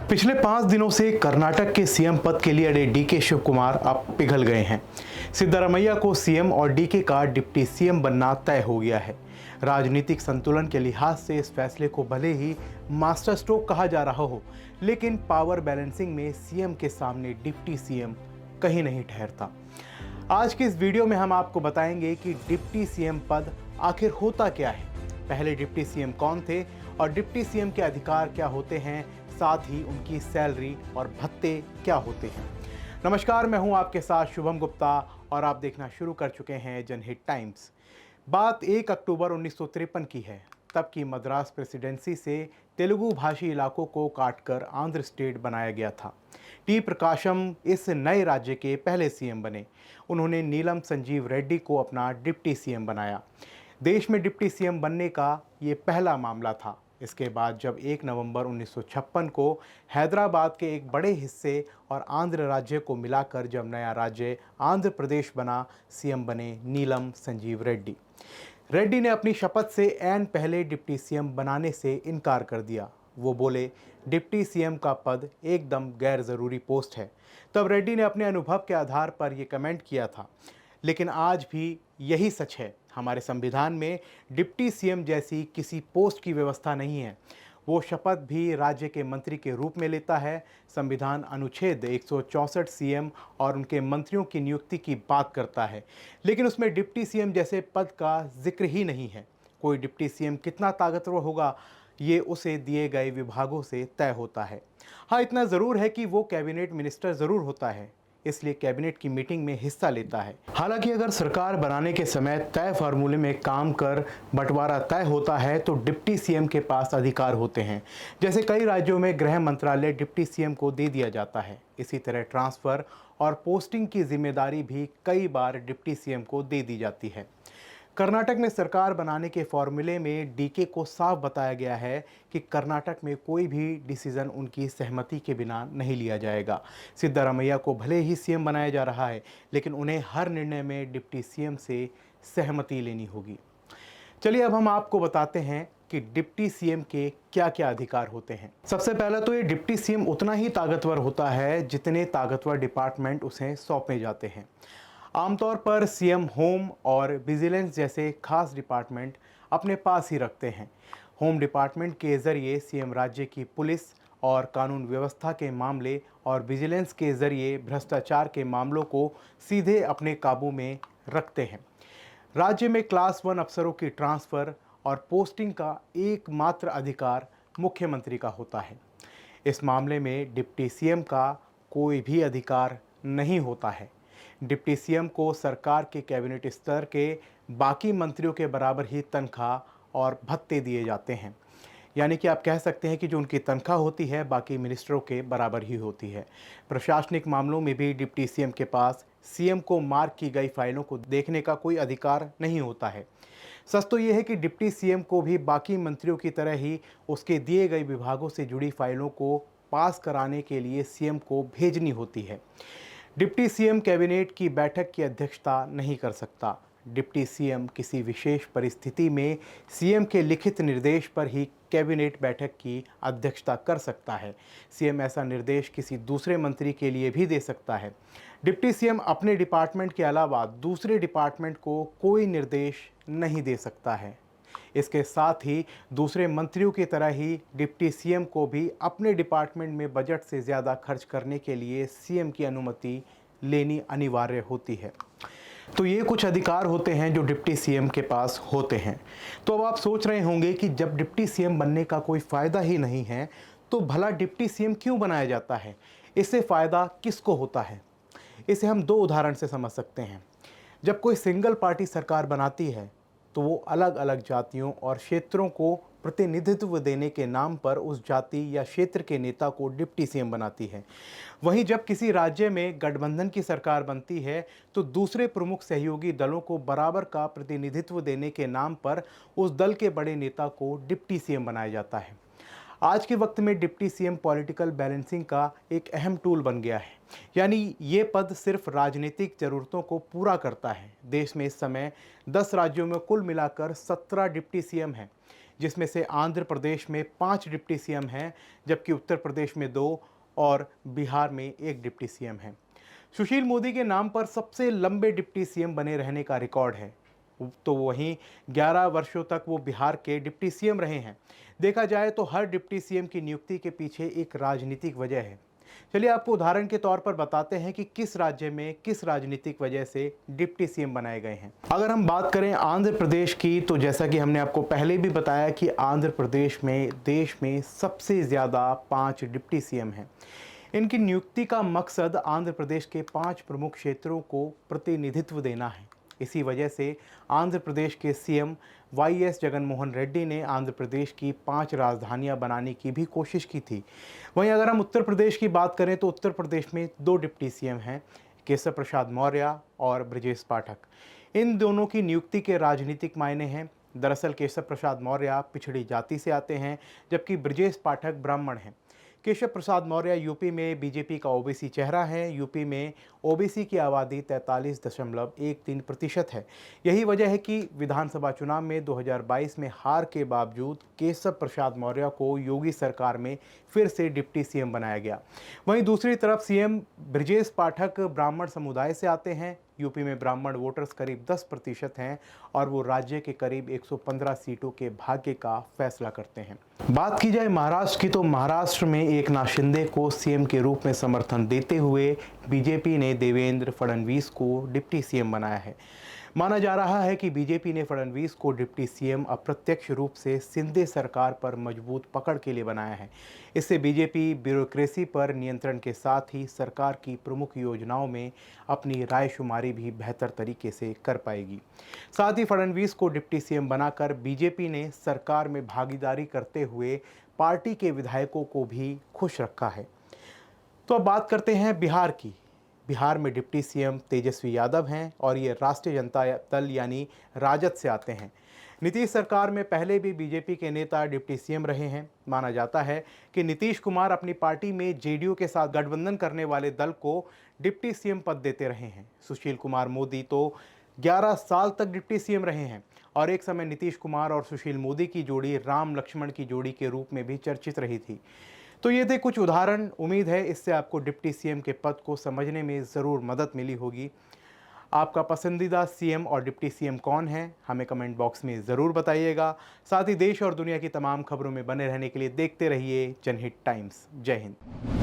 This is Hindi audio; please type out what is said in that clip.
पिछले 5 दिनों से कर्नाटक के सीएम पद के लिए अड़े डीके शिव कुमार अब पिघल गए हैं। सिद्धारमैया को सीएम और डीके का डिप्टी सीएम बनना तय हो गया है। राजनीतिक संतुलन के लिहाज से इस फैसले को भले ही मास्टर स्ट्रोक कहा जा रहा हो, लेकिन पावर बैलेंसिंग में सीएम के सामने डिप्टी सीएम कहीं नहीं ठहरता। आज के इस वीडियो में हम आपको बताएंगे कि डिप्टी सीएम पद आखिर होता क्या है, पहले डिप्टी सीएम कौन थे और डिप्टी सीएम के अधिकार क्या होते हैं, साथ ही उनकी सैलरी और भत्ते क्या होते हैं। नमस्कार, मैं हूं आपके साथ शुभम गुप्ता और आप देखना शुरू कर चुके हैं जनहित टाइम्स। बात 1 अक्टूबर 1953 की है। तब की मद्रास प्रेसिडेंसी से तेलुगु भाषी इलाकों को काटकर आंध्र स्टेट बनाया गया था। टी प्रकाशम इस नए राज्य के पहले सीएम बने। उन्होंने नीलम संजीव रेड्डी को अपना डिप्टी सीएम बनाया। देश में डिप्टी सीएम बनने का ये पहला मामला था। इसके बाद जब 1 नवंबर 1956 को हैदराबाद के एक बड़े हिस्से और आंध्र राज्य को मिलाकर जब नया राज्य आंध्र प्रदेश बना, सीएम बने नीलम संजीव रेड्डी। रेड्डी ने अपनी शपथ से ऐन पहले डिप्टी सीएम बनाने से इनकार कर दिया। वो बोले, डिप्टी सीएम का पद एकदम गैर ज़रूरी पोस्ट है। तब रेड्डी ने अपने अनुभव के आधार पर यह कमेंट किया था। लेकिन आज भी यही सच है। हमारे संविधान में डिप्टी सीएम जैसी किसी पोस्ट की व्यवस्था नहीं है। वो शपथ भी राज्य के मंत्री के रूप में लेता है। संविधान अनुच्छेद 164 सीएम और उनके मंत्रियों की नियुक्ति की बात करता है, लेकिन उसमें डिप्टी सीएम जैसे पद का जिक्र ही नहीं है। कोई डिप्टी सीएम कितना ताकतवर होगा, ये उसे दिए गए विभागों से तय होता है। हाँ, इतना ज़रूर है कि वो कैबिनेट मिनिस्टर ज़रूर होता है, इसलिए कैबिनेट की मीटिंग में हिस्सा लेता है। हालांकि अगर सरकार बनाने के समय तय फार्मूले में काम कर बंटवारा तय होता है तो डिप्टी सीएम के पास अधिकार होते हैं। जैसे कई राज्यों में गृह मंत्रालय डिप्टी सीएम को दे दिया जाता है, इसी तरह ट्रांसफर और पोस्टिंग की जिम्मेदारी भी कई बार डिप्टी सीएम को दे दी जाती है। कर्नाटक में सरकार बनाने के फॉर्मूले में डीके को साफ बताया गया है कि कर्नाटक में कोई भी डिसीजन उनकी सहमति के बिना नहीं लिया जाएगा। सिद्धारमैया को भले ही सीएम बनाया जा रहा है, लेकिन उन्हें हर निर्णय में डिप्टी सीएम से सहमति लेनी होगी। चलिए अब हम आपको बताते हैं कि डिप्टी सीएम के क्या क्या अधिकार होते हैं। सबसे पहले तो ये डिप्टी सीएम उतना ही ताकतवर होता है जितने ताकतवर डिपार्टमेंट उसे सौंपे जाते हैं। आमतौर पर सीएम होम और विजिलेंस जैसे खास डिपार्टमेंट अपने पास ही रखते हैं। होम डिपार्टमेंट के ज़रिए सीएम राज्य की पुलिस और कानून व्यवस्था के मामले और विजिलेंस के ज़रिए भ्रष्टाचार के मामलों को सीधे अपने काबू में रखते हैं। राज्य में क्लास 1 अफसरों की ट्रांसफ़र और पोस्टिंग का एकमात्र अधिकार मुख्यमंत्री का होता है। इस मामले में डिप्टी सीएम का कोई भी अधिकार नहीं होता है। डिप्टी सीएम को सरकार के कैबिनेट स्तर के बाकी मंत्रियों के बराबर ही तनख्वाह और भत्ते दिए जाते हैं। यानी कि आप कह सकते हैं कि जो उनकी तनख्वाह होती है बाकी मिनिस्टरों के बराबर ही होती है। प्रशासनिक मामलों में भी डिप्टी सीएम के पास सीएम को मार्क की गई फाइलों को देखने का कोई अधिकार नहीं होता है। सच तो ये है कि डिप्टी सीएम को भी बाकी मंत्रियों की तरह ही उसके दिए गए विभागों से जुड़ी फाइलों को पास कराने के लिए सीएम को भेजनी होती है। डिप्टी सीएम कैबिनेट की बैठक की अध्यक्षता नहीं कर सकता। डिप्टी सीएम किसी विशेष परिस्थिति में सीएम के लिखित निर्देश पर ही कैबिनेट बैठक की अध्यक्षता कर सकता है। सीएम ऐसा निर्देश किसी दूसरे मंत्री के लिए भी दे सकता है। डिप्टी सीएम अपने डिपार्टमेंट के अलावा दूसरे डिपार्टमेंट को कोई निर्देश नहीं दे सकता है। इसके साथ ही दूसरे मंत्रियों की तरह ही डिप्टी सीएम को भी अपने डिपार्टमेंट में बजट से ज़्यादा खर्च करने के लिए सीएम की अनुमति लेनी अनिवार्य होती है। तो ये कुछ अधिकार होते हैं जो डिप्टी सीएम के पास होते हैं। तो अब आप सोच रहे होंगे कि जब डिप्टी सीएम बनने का कोई फ़ायदा ही नहीं है तो भला डिप्टी सीएम क्यों बनाया जाता है, इससे फ़ायदा किसको होता है। इसे हम 2 उदाहरण से समझ सकते हैं। जब कोई सिंगल पार्टी सरकार बनाती है तो वो अलग अलग जातियों और क्षेत्रों को प्रतिनिधित्व देने के नाम पर उस जाति या क्षेत्र के नेता को डिप्टी सीएम बनाती है। वहीं जब किसी राज्य में गठबंधन की सरकार बनती है तो दूसरे प्रमुख सहयोगी दलों को बराबर का प्रतिनिधित्व देने के नाम पर उस दल के बड़े नेता को डिप्टी सीएम बनाया जाता है। आज के वक्त में डिप्टी सीएम पॉलिटिकल बैलेंसिंग का एक अहम टूल बन गया है। यानी ये पद सिर्फ राजनीतिक ज़रूरतों को पूरा करता है। देश में इस समय 10 राज्यों में कुल मिलाकर 17 डिप्टी सीएम हैं। जिसमें से आंध्र प्रदेश में 5 डिप्टी सीएम हैं, जबकि उत्तर प्रदेश में 2 और बिहार में 1 डिप्टी सीएम है। सुशील मोदी के नाम पर सबसे लंबे डिप्टी सीएम बने रहने का रिकॉर्ड है। तो वहीं 11 वर्षों तक वो बिहार के डिप्टी सीएम रहे हैं। देखा जाए तो हर डिप्टी सीएम की नियुक्ति के पीछे एक राजनीतिक वजह है। चलिए आपको उदाहरण के तौर पर बताते हैं कि किस राज्य में किस राजनीतिक वजह से डिप्टी सीएम बनाए गए हैं। अगर हम बात करें आंध्र प्रदेश की, तो जैसा कि हमने आपको पहले भी बताया कि आंध्र प्रदेश में देश में सबसे ज़्यादा 5 डिप्टी सीएम हैं। इनकी नियुक्ति का मकसद आंध्र प्रदेश के 5 प्रमुख क्षेत्रों को प्रतिनिधित्व देना है। इसी वजह से आंध्र प्रदेश के सीएम वाईएस जगनमोहन रेड्डी ने आंध्र प्रदेश की 5 राजधानियां बनाने की भी कोशिश की थी। वहीं अगर हम उत्तर प्रदेश की बात करें तो उत्तर प्रदेश में 2 डिप्टी सीएम हैं, केशव प्रसाद मौर्य और ब्रजेश पाठक। इन दोनों की नियुक्ति के राजनीतिक मायने हैं। दरअसल केशव प्रसाद मौर्य पिछड़ी जाति से आते हैं, जबकि ब्रजेश पाठक ब्राह्मण हैं। केशव प्रसाद मौर्य यूपी में बीजेपी का ओबीसी चेहरा है। यूपी में ओबीसी की आबादी 43.13% है। यही वजह है कि विधानसभा चुनाव में 2022 में हार के बावजूद केशव प्रसाद मौर्य को योगी सरकार में फिर से डिप्टी सीएम बनाया गया। वहीं दूसरी तरफ सीएम ब्रजेश पाठक ब्राह्मण समुदाय से आते हैं। यूपी में ब्राह्मण वोटर्स करीब 10% हैं और वो राज्य के करीब 115 सीटों के भाग्य का फैसला करते हैं। बात की जाए महाराष्ट्र की, तो महाराष्ट्र में एकनाथ शिंदे को सीएम के रूप में समर्थन देते हुए बीजेपी ने देवेंद्र फडणवीस को डिप्टी सीएम बनाया है। माना जा रहा है कि बीजेपी ने फडणवीस को डिप्टी सीएम अप्रत्यक्ष रूप से शिंदे सरकार पर मजबूत पकड़ के लिए बनाया है। इससे बीजेपी ब्यूरोक्रेसी पर नियंत्रण के साथ ही सरकार की प्रमुख योजनाओं में अपनी रायशुमारी भी बेहतर तरीके से कर पाएगी। साथ ही फडणवीस को डिप्टी सीएम बनाकर बीजेपी ने सरकार में भागीदारी करते हुए पार्टी के विधायकों को भी खुश रखा है। तो अब बात करते हैं बिहार की। बिहार में डिप्टी सीएम तेजस्वी यादव हैं और ये राष्ट्रीय जनता दल यानी राजद से आते हैं। नीतीश सरकार में पहले भी बीजेपी के नेता डिप्टी सीएम रहे हैं। माना जाता है कि नीतीश कुमार अपनी पार्टी में जेडीयू के साथ गठबंधन करने वाले दल को डिप्टी सीएम पद देते रहे हैं। सुशील कुमार मोदी तो 11 साल तक डिप्टी सीएम रहे हैं और एक समय नीतीश कुमार और सुशील मोदी की जोड़ी राम लक्ष्मण की जोड़ी के रूप में भी चर्चित रही थी। तो ये थे कुछ उदाहरण। उम्मीद है इससे आपको डिप्टी सीएम के पद को समझने में ज़रूर मदद मिली होगी। आपका पसंदीदा सीएम और डिप्टी सीएम कौन है, हमें कमेंट बॉक्स में ज़रूर बताइएगा। साथ ही देश और दुनिया की तमाम खबरों में बने रहने के लिए देखते रहिए जनहित टाइम्स। जय हिंद।